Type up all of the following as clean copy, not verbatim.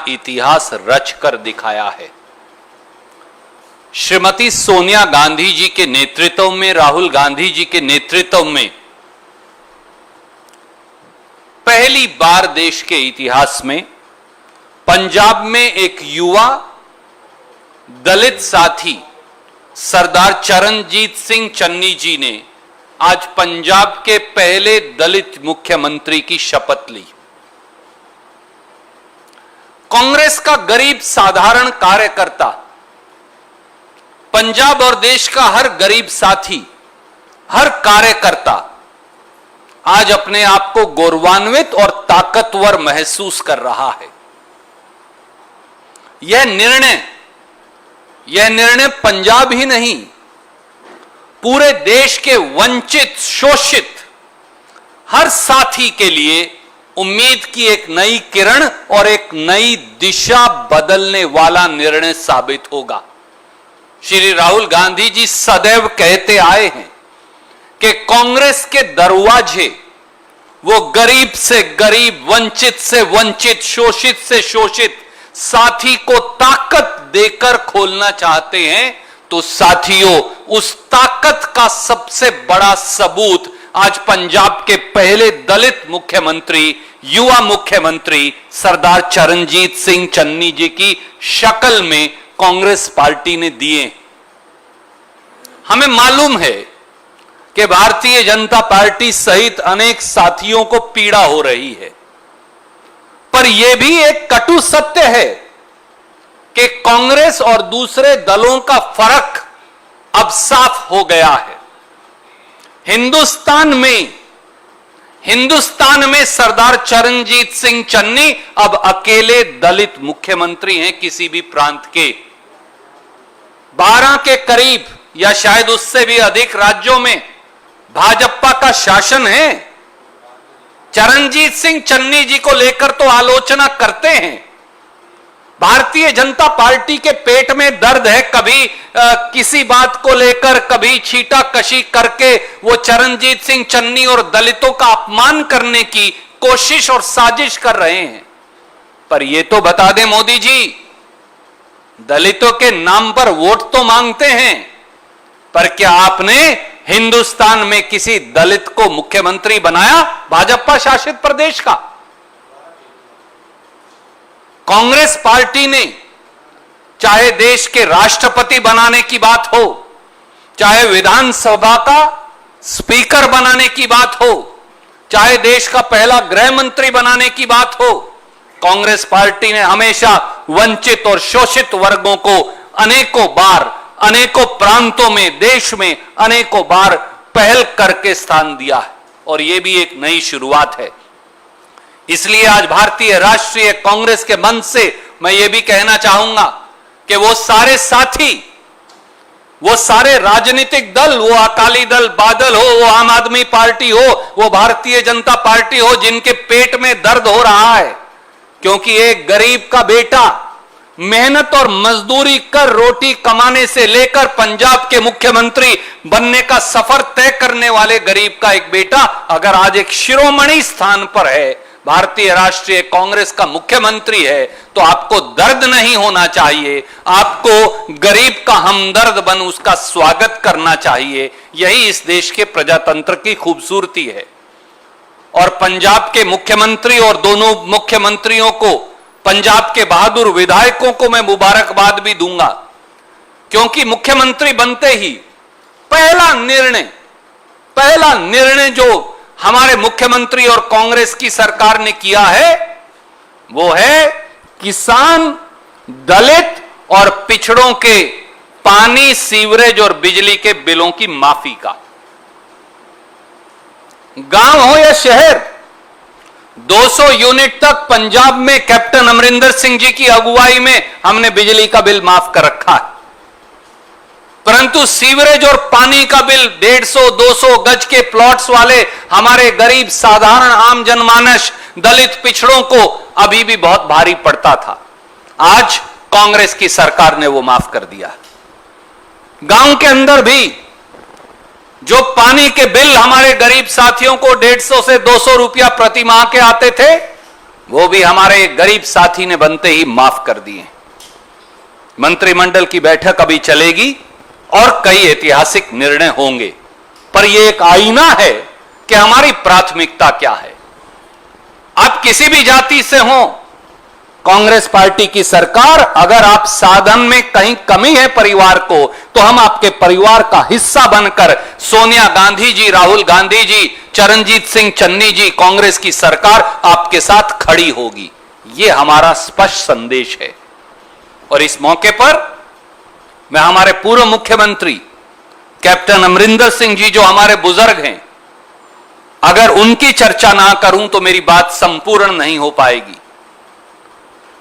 इतिहास रचकर दिखाया है। श्रीमती सोनिया गांधी जी के नेतृत्व में, राहुल गांधी जी के नेतृत्व में पहली बार देश के इतिहास में पंजाब में एक युवा दलित साथी सरदार चरणजीत सिंह चन्नी जी ने आज पंजाब के पहले दलित मुख्यमंत्री की शपथ ली। कांग्रेस का गरीब साधारण कार्यकर्ता, पंजाब और देश का हर गरीब साथी, हर कार्यकर्ता आज अपने आप को गौरवान्वित और ताकतवर महसूस कर रहा है। यह निर्णय पंजाब ही नहीं, पूरे देश के वंचित, शोषित हर साथी के लिए उम्मीद की एक नई किरण और एक नई दिशा बदलने वाला निर्णय साबित होगा। श्री राहुल गांधी जी सदैव कहते आए हैं कि कांग्रेस के दरवाजे वो गरीब से गरीब, वंचित से वंचित, शोषित से शोषित साथी को ताकत देकर खोलना चाहते हैं। तो साथियों, उस ताकत का सबसे बड़ा सबूत आज पंजाब के पहले दलित मुख्यमंत्री, युवा मुख्यमंत्री सरदार चरणजीत सिंह चन्नी जी की शक्ल में कांग्रेस पार्टी ने दिए। हमें मालूम है कि भारतीय जनता पार्टी सहित अनेक साथियों को पीड़ा हो रही है, पर यह भी एक कटु सत्य है कि कांग्रेस और दूसरे दलों का फर्क अब साफ हो गया है। हिंदुस्तान में सरदार चरणजीत सिंह चन्नी अब अकेले दलित मुख्यमंत्री हैं किसी भी प्रांत के। 12 के करीब या शायद उससे भी अधिक राज्यों में भाजपा का शासन है। चरणजीत सिंह चन्नी जी को लेकर तो आलोचना करते हैं। भारतीय जनता पार्टी के पेट में दर्द है, कभी किसी बात को लेकर, कभी छीटा कशी करके वो चरणजीत सिंह चन्नी और दलितों का अपमान करने की कोशिश और साजिश कर रहे हैं। पर ये तो बता दें मोदी जी, दलितों के नाम पर वोट तो मांगते हैं, पर क्या आपने हिंदुस्तान में किसी दलित को मुख्यमंत्री बनाया भाजपा शासित प्रदेश का? कांग्रेस पार्टी ने चाहे देश के राष्ट्रपति बनाने की बात हो, चाहे विधानसभा का स्पीकर बनाने की बात हो, चाहे देश का पहला गृह मंत्री बनाने की बात हो, कांग्रेस पार्टी ने हमेशा वंचित और शोषित वर्गों को अनेकों बार, अनेकों प्रांतों में, देश में अनेकों बार पहल करके स्थान दिया है। और यह भी एक नई शुरुआत है। इसलिए आज भारतीय राष्ट्रीय कांग्रेस के मंच से मैं ये भी कहना चाहूंगा कि वो सारे साथी, वो सारे राजनीतिक दल, वो अकाली दल बादल हो, वो आम आदमी पार्टी हो, वो भारतीय जनता पार्टी हो, जिनके पेट में दर्द हो रहा है क्योंकि एक गरीब का बेटा मेहनत और मजदूरी कर रोटी कमाने से लेकर पंजाब के मुख्यमंत्री बनने का सफर तय करने वाले गरीब का एक बेटा अगर आज एक शिरोमणि स्थान पर है, भारतीय राष्ट्रीय कांग्रेस का मुख्यमंत्री है, तो आपको दर्द नहीं होना चाहिए, आपको गरीब का हमदर्द बन उसका स्वागत करना चाहिए। यही इस देश के प्रजातंत्र की खूबसूरती है। और पंजाब के मुख्यमंत्री और दोनों मुख्यमंत्रियों को, पंजाब के बहादुर विधायकों को मैं मुबारकबाद भी दूंगा, क्योंकि मुख्यमंत्री बनते ही पहला निर्णय जो हमारे मुख्यमंत्री और कांग्रेस की सरकार ने किया है वो है किसान, दलित और पिछड़ों के पानी, सीवरेज और बिजली के बिलों की माफी का। गांव हो या शहर, 200 यूनिट तक पंजाब में कैप्टन अमरिंदर सिंह जी की अगुवाई में हमने बिजली का बिल माफ कर रखा है। परंतु सीवरेज और पानी का बिल 150-200 गज के प्लॉट्स वाले हमारे गरीब साधारण आम जनमानस, दलित पिछड़ों को अभी भी बहुत भारी पड़ता था। आज कांग्रेस की सरकार ने वो माफ कर दिया। गांव के अंदर भी जो पानी के बिल हमारे गरीब साथियों को 150 से 200 रुपया प्रति माह के आते थे, वो भी हमारे गरीब साथी ने बनते ही माफ कर दिए। मंत्रिमंडल की बैठक अभी चलेगी और कई ऐतिहासिक निर्णय होंगे, पर यह एक आईना है कि हमारी प्राथमिकता क्या है। आप किसी भी जाति से हो, कांग्रेस पार्टी की सरकार, अगर आप साधन में कहीं कमी है परिवार को, तो हम आपके परिवार का हिस्सा बनकर सोनिया गांधी जी, राहुल गांधी जी, चरणजीत सिंह चन्नी जी, कांग्रेस की सरकार आपके साथ खड़ी होगी। यह हमारा स्पष्ट संदेश है। और इस मौके पर मैं हमारे पूर्व मुख्यमंत्री कैप्टन अमरिंदर सिंह जी, जो हमारे बुजुर्ग हैं, अगर उनकी चर्चा ना करूं तो मेरी बात संपूर्ण नहीं हो पाएगी।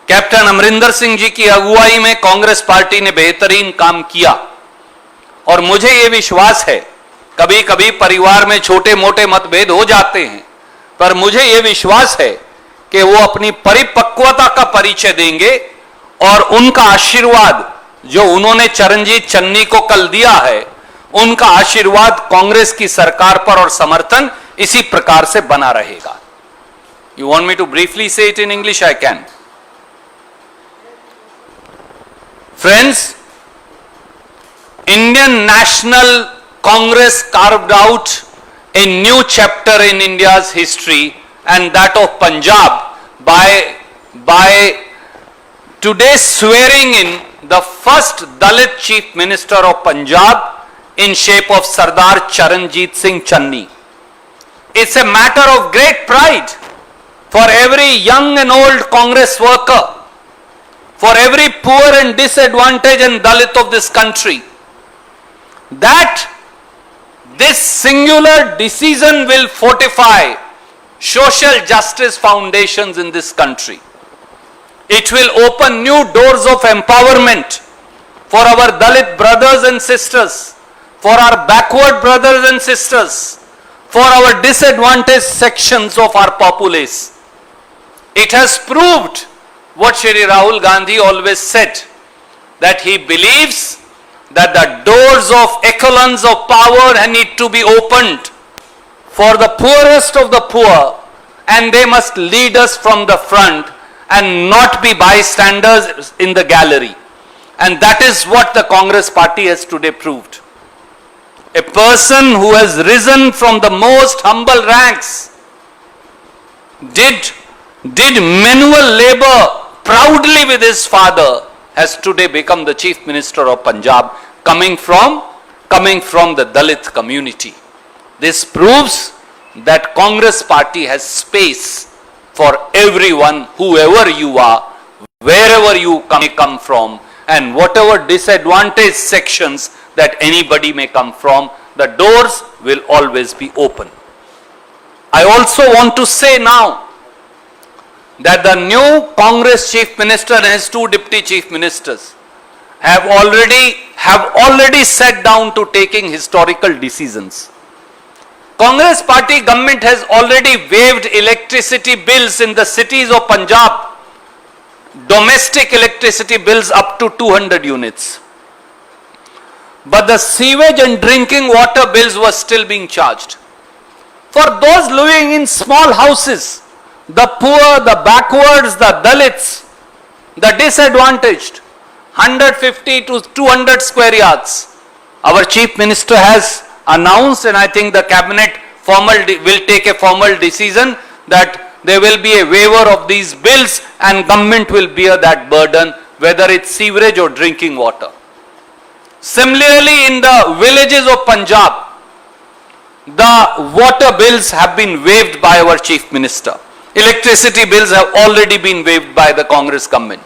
कैप्टन अमरिंदर सिंह जी की अगुवाई में कांग्रेस पार्टी ने बेहतरीन काम किया और मुझे यह विश्वास है, कभी कभी परिवार में छोटे मोटे मतभेद हो जाते हैं, पर मुझे यह विश्वास है कि वो अपनी परिपक्वता का परिचय देंगे और उनका आशीर्वाद जो उन्होंने चरणजीत चन्नी को कल दिया है, उनका आशीर्वाद कांग्रेस की सरकार पर और समर्थन इसी प्रकार से बना रहेगा। You want me to briefly say it in English? I can. Friends, Indian National Congress carved out a new chapter in India's history, and that of Punjab by today swearing in the first Dalit Chief Minister of Punjab in shape of Sardar Charanjit Singh Channi. It's a matter of great pride for every young and old Congress worker, for every poor and disadvantaged and Dalit of this country, that this singular decision will fortify social justice foundations in this country. It will open new doors of empowerment for our Dalit brothers and sisters, for our backward brothers and sisters, for our disadvantaged sections of our populace. It has proved what Shri Rahul Gandhi always said, that he believes that the doors of echelons of power need to be opened for the poorest of the poor, and they must lead us from the front and not be bystanders in the gallery. And that is what the Congress party has today proved. A person who has risen from the most humble ranks, did manual labor proudly with his father, has today become the Chief Minister of Punjab, coming from the Dalit community. This proves that Congress party has space for everyone, whoever you are, wherever you come from, and whatever disadvantaged sections that anybody may come from, the doors will always be open. I also want to say now that the new Congress Chief Minister and his two Deputy Chief Ministers have already sat down to taking historical decisions. Congress party government has already waived electricity bills in the cities of Punjab, domestic electricity bills up to 200 units. But the sewage and drinking water bills were still being charged. For those living in small houses, the poor, the backwards, the Dalits, the disadvantaged, 150 to 200 square yards. Our Chief Minister has announced, and I think the Cabinet will take a formal decision, that there will be a waiver of these bills and government will bear that burden, whether it's sewerage or drinking water. Similarly, in the villages of Punjab, the water bills have been waived by our Chief Minister. Electricity bills have already been waived by the Congress government.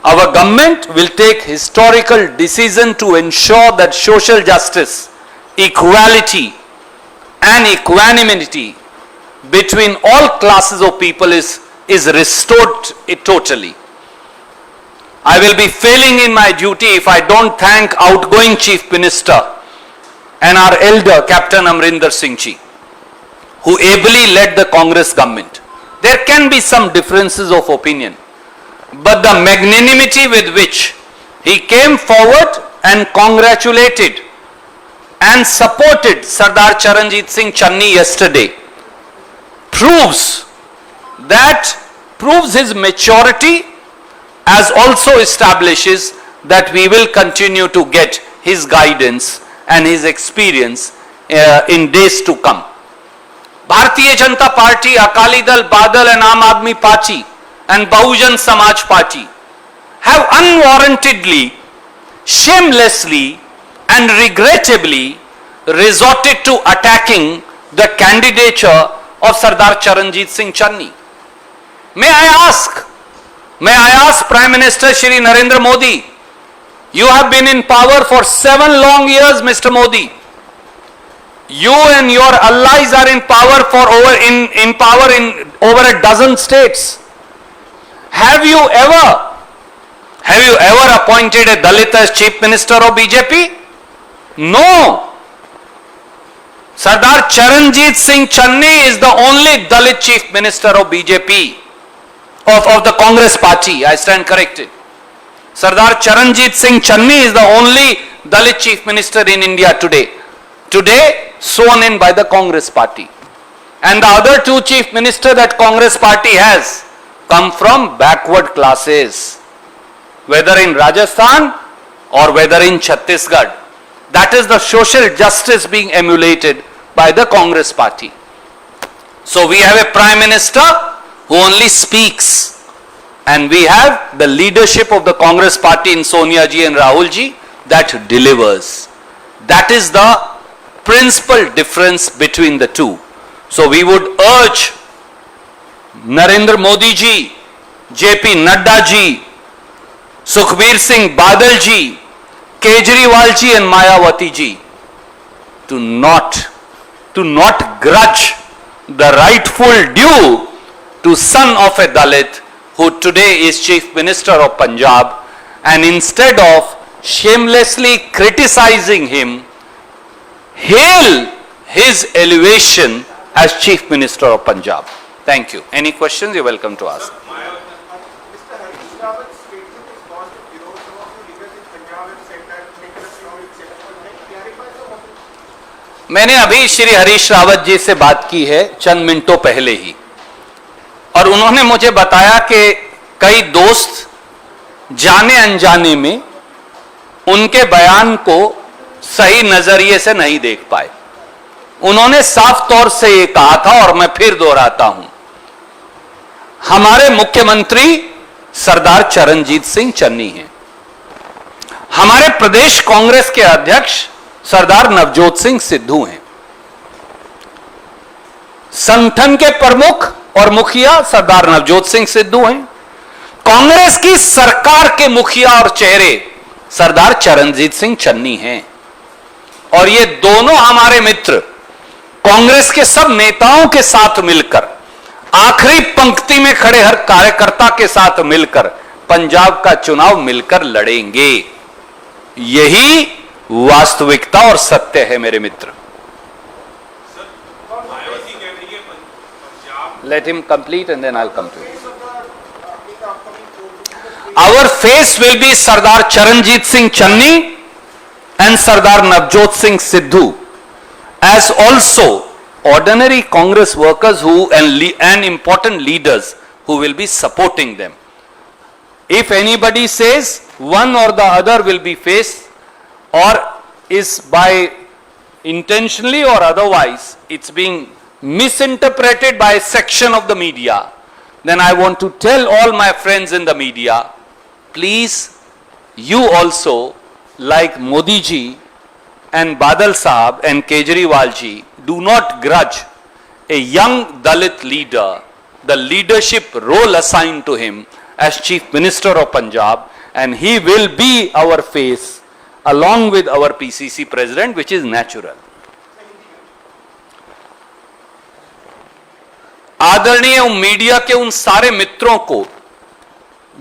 Our government will take historical decision to ensure that social justice, equality and equanimity between all classes of people is restored totally. I will be failing in my duty if I don't thank outgoing Chief Minister and our elder Captain Amrinder Singh Ji, who ably led the Congress government. There can be some differences of opinion, but the magnanimity with which he came forward and congratulated and supported Sardar Charanjit Singh Channi yesterday proves that proves his maturity, as also establishes that we will continue to get his guidance and his experience in days to come. Bharatiya Janata Party, Akali Dal, Badal and Aam Aadmi Party and Bahujan Samaj Party have unwarrantedly, shamelessly and regrettably resorted to attacking the candidature of Sardar Charanjit Singh Channi. May I ask Prime Minister Shri Narendra Modi, you have been in power for 7 long years, Mr. Modi. You and your allies are in power in over a dozen states. Have you ever appointed a Dalit as Chief Minister of BJP? No. Sardar Charanjit Singh Channi is the only Dalit Chief Minister of BJP, of the Congress Party. I stand corrected. Sardar Charanjit Singh Channi is the only Dalit Chief Minister in India today. Today, sworn in by the Congress Party. And the other 2 Chief Ministers that Congress Party has come from backward classes, whether in Rajasthan or whether in Chhattisgarh. That is the social justice being emulated by the Congress Party. So we have a Prime Minister who only speaks, and we have the leadership of the Congress Party in Sonia ji and Rahul ji that delivers. That is the principal difference between the two. So we would urge Narendra Modi ji, JP Nadda ji, Sukhbir Singh Badal ji, Kejriwal ji and Mayawati ji to not grudge the rightful due to son of a Dalit who today is Chief Minister of Punjab, and instead of shamelessly criticizing him, hail his elevation as Chief Minister of Punjab. Thank you. Any questions? You're welcome to ask. Mr. Harish Rawat's statement is caused to some of the leaders in Punjab have said that making a strong exception. Clarify the मैंने अभी श्री हरीश रावत जी से बात की है चंद मिनटों पहले ही, और उन्होंने मुझे बताया कि कई दोस्त जाने अनजाने में उनके बयान को सही नजरिए से नहीं देख पाए। उन्होंने साफ तौर से ये कहा था, और मैं फिर दोहराता हूं, हमारे मुख्यमंत्री सरदार चरणजीत सिंह चन्नी हैं, हमारे प्रदेश कांग्रेस के अध्यक्ष सरदार नवजोत सिंह सिद्धू हैं, संगठन के प्रमुख और मुखिया सरदार नवजोत सिंह सिद्धू हैं, कांग्रेस की सरकार के मुखिया और चेहरे सरदार चरणजीत सिंह चन्नी हैं। और ये दोनों हमारे मित्र कांग्रेस के सब नेताओं के साथ मिलकर, आखिरी पंक्ति में खड़े हर कार्यकर्ता के साथ मिलकर पंजाब का चुनाव मिलकर लड़ेंगे। यही वास्तविकता और सत्य है मेरे मित्र। Let him complete and then I'll come to it. Our face will be Sardar Charanjit Singh Channi and Sardar Navjot Singh Sidhu, as also ordinary Congress workers and important leaders who will be supporting them. If anybody says one or the other will be faced, or is by intentionally or otherwise it's being misinterpreted by a section of the media, then I want to tell all my friends in the media, please, you also, like Modi ji and Badal Sahab and Kejriwal ji, do not grudge a young Dalit leader the leadership role assigned to him as Chief Minister of Punjab, and he will be our face along with our PCC President, which is natural. आदरणीय media के उन सारे मित्रों को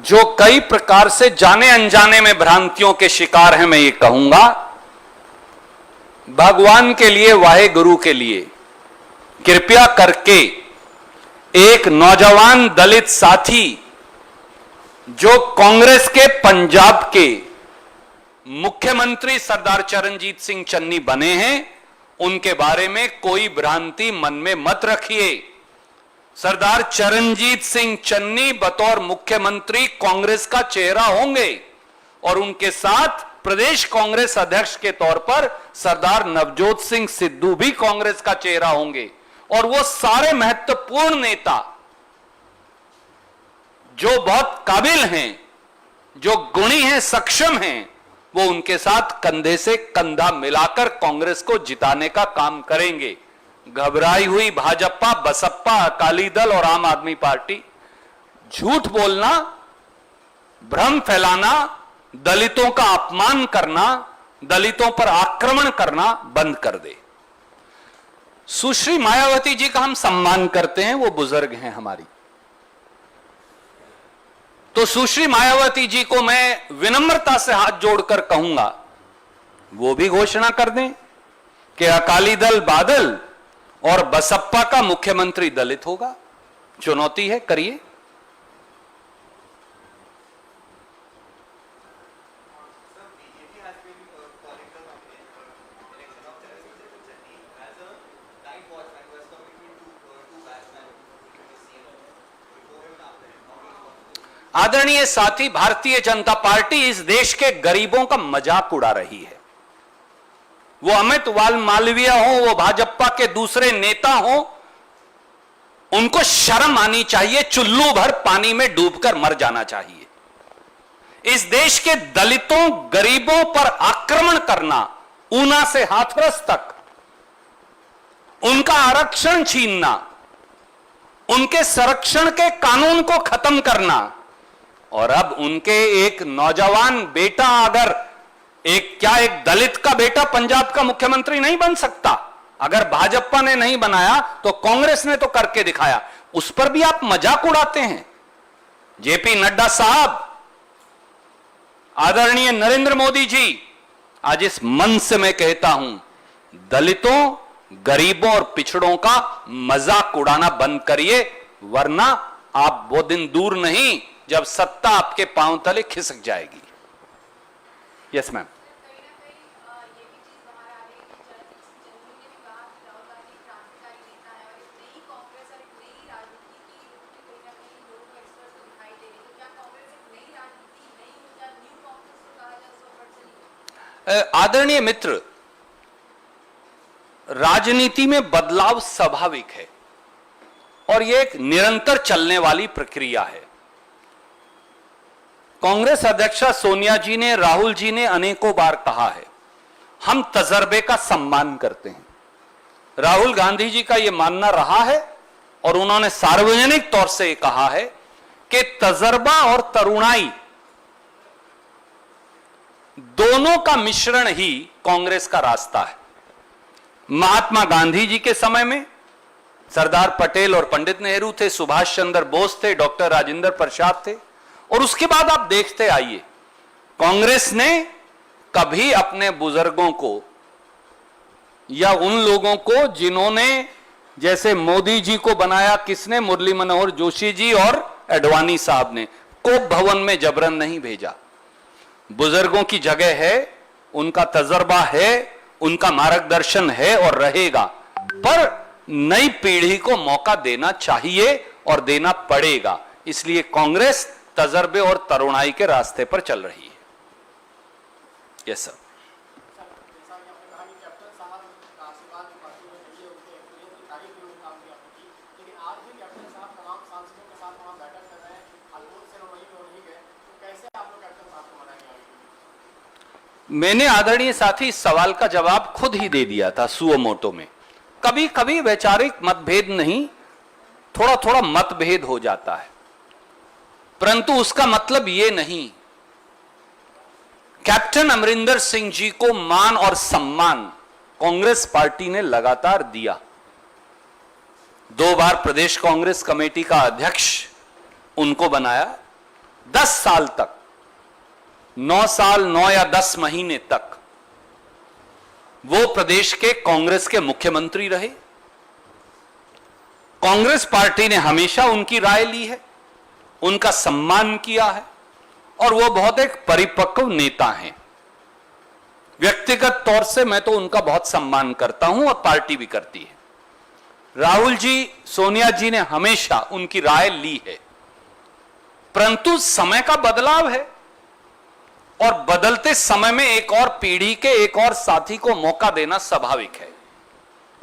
जो कई प्रकार से जाने अनजाने में भ्रांतियों के शिकार हैं, मैं ये कहूंगा, भगवान के लिए, वाहे गुरु के लिए कृपया करके एक नौजवान दलित साथी जो कांग्रेस के पंजाब के मुख्यमंत्री सरदार चरणजीत सिंह चन्नी बने हैं, उनके बारे में कोई भ्रांति मन में मत रखिए। सरदार चरणजीत सिंह चन्नी बतौर मुख्यमंत्री कांग्रेस का चेहरा होंगे और उनके साथ प्रदेश कांग्रेस अध्यक्ष के तौर पर सरदार नवजोत सिंह सिद्धू भी कांग्रेस का चेहरा होंगे। और वो सारे महत्वपूर्ण नेता जो बहुत काबिल हैं, जो गुणी हैं, सक्षम हैं, वो उनके साथ कंधे से कंधा मिलाकर कांग्रेस को जिताने का काम करेंगे। घबराई हुई भाजपा, बसपा, अकाली दल और आम आदमी पार्टी झूठ बोलना, भ्रम फैलाना, दलितों का अपमान करना, दलितों पर आक्रमण करना बंद कर दे। सुश्री मायावती जी का हम सम्मान करते हैं, वो बुजुर्ग हैं हमारी, तो सुश्री मायावती जी को मैं विनम्रता से हाथ जोड़कर कहूंगा, वो भी घोषणा कर दें कि अकाली दल बादल और बसपा का मुख्यमंत्री दलित होगा। चुनौती है, करिए। आदरणीय साथी, भारतीय जनता पार्टी इस देश के गरीबों का मजाक उड़ा रही है। वो अमित मालवीय हो, वो भाजपा के दूसरे नेता हो, उनको शर्म आनी चाहिए, चुल्लू भर पानी में डूबकर मर जाना चाहिए। इस देश के दलितों, गरीबों पर आक्रमण करना, ऊना से हाथरस तक उनका आरक्षण छीनना, उनके संरक्षण के कानून को खत्म करना, और अब उनके एक नौजवान बेटा, अगर एक दलित का बेटा पंजाब का मुख्यमंत्री नहीं बन सकता? अगर भाजपा ने नहीं बनाया तो कांग्रेस ने तो करके दिखाया, उस पर भी आप मजाक उड़ाते हैं। जेपी नड्डा साहब, आदरणीय नरेंद्र मोदी जी, आज इस मंच से मैं कहता हूं, दलितों, गरीबों और पिछड़ों का मजाक उड़ाना बंद करिए, वरना आप वो दिन दूर नहीं जब सत्ता आपके पांव तले खिसक जाएगी। Yes ma'am. आदरणीय मित्र, राजनीति में बदलाव स्वाभाविक है और यह एक निरंतर चलने वाली प्रक्रिया है। कांग्रेस अध्यक्षा सोनिया जी ने, राहुल जी ने अनेकों बार कहा है, हम तजर्बे का सम्मान करते हैं। राहुल गांधी जी का यह मानना रहा है और उन्होंने सार्वजनिक तौर से कहा है कि तजर्बा और तरुणाई दोनों का मिश्रण ही कांग्रेस का रास्ता है। महात्मा गांधी जी के समय में सरदार पटेल और पंडित नेहरू थे, सुभाष चंद्र बोस थे, डॉक्टर राजेंद्र प्रसाद थे, और उसके बाद आप देखते आइए, कांग्रेस ने कभी अपने बुजुर्गों को या उन लोगों को जिन्होंने, जैसे मोदी जी को बनाया किसने, मुरली मनोहर जोशी जी और एडवाणी साहब ने, कोप भवन में जबरन नहीं भेजा। बुजुर्गों की जगह है, उनका तजर्बा है, उनका मार्गदर्शन है और रहेगा, पर नई पीढ़ी को मौका देना चाहिए और देना पड़ेगा। इसलिए कांग्रेस तजर्बे और तरुणाई के रास्ते पर चल रही है। Yes sir. मैंने आदरणीय साथी इस सवाल का जवाब खुद ही दे दिया था सुओ मोटो में। कभी कभी वैचारिक मतभेद नहीं, थोड़ा थोड़ा मतभेद हो जाता है, परंतु उसका मतलब यह नहीं। कैप्टन अमरिंदर सिंह जी को मान और सम्मान कांग्रेस पार्टी ने लगातार दिया। 2 बार प्रदेश कांग्रेस कमेटी का अध्यक्ष उनको बनाया। 10 साल तक, 9 साल 9 या 10 महीने तक वो प्रदेश के कांग्रेस के मुख्यमंत्री रहे। कांग्रेस पार्टी ने हमेशा उनकी राय ली है, उनका सम्मान किया है, और वो बहुत एक परिपक्व नेता हैं। व्यक्तिगत तौर से मैं तो उनका बहुत सम्मान करता हूं और पार्टी भी करती है। राहुल जी, सोनिया जी ने हमेशा उनकी राय ली है, परंतु समय का बदलाव है और बदलते समय में एक और पीढ़ी के एक और साथी को मौका देना स्वाभाविक है।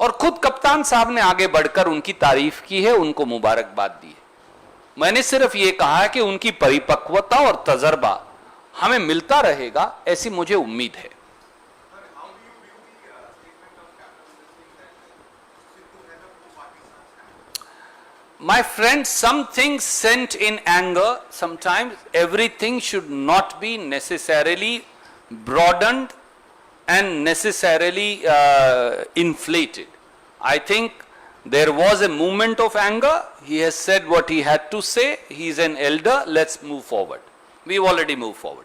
और खुद कप्तान साहब ने आगे बढ़कर उनकी तारीफ की है, उनको मुबारकबाद दी है। मैंने सिर्फ यह कहा है कि उनकी परिपक्वता और तजर्बा हमें मिलता रहेगा, ऐसी मुझे उम्मीद है। My friend, some things sent in anger, sometimes everything should not be necessarily broadened and necessarily inflated. I think there was a moment of anger. He has said what he had to say. He is an elder. Let's move forward. We've already moved forward.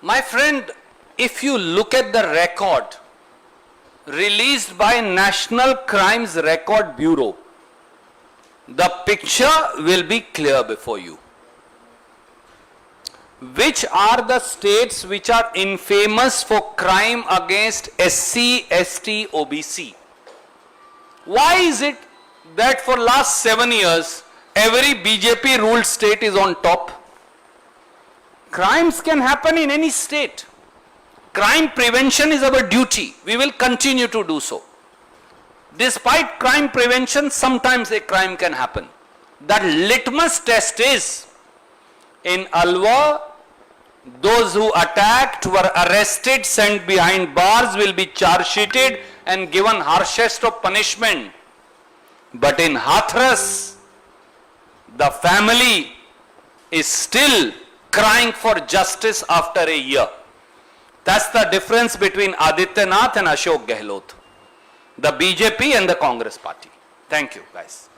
My friend, if you look at the record released by National Crimes Record Bureau, the picture will be clear before you. Which are the states which are infamous for crime against SC, ST, OBC? Why is it that for last 7 years, every BJP ruled state is on top? Crimes can happen in any state. Crime prevention is our duty. We will continue to do so. Despite crime prevention, sometimes a crime can happen. The litmus test is, in Alwar, those who attacked were arrested, sent behind bars, will be charge sheeted and given harshest of punishment. But in Hathras, the family is still crying for justice after a year. That's the difference between Adityanath and Ashok Gehlot, the BJP and the Congress party. Thank you, guys.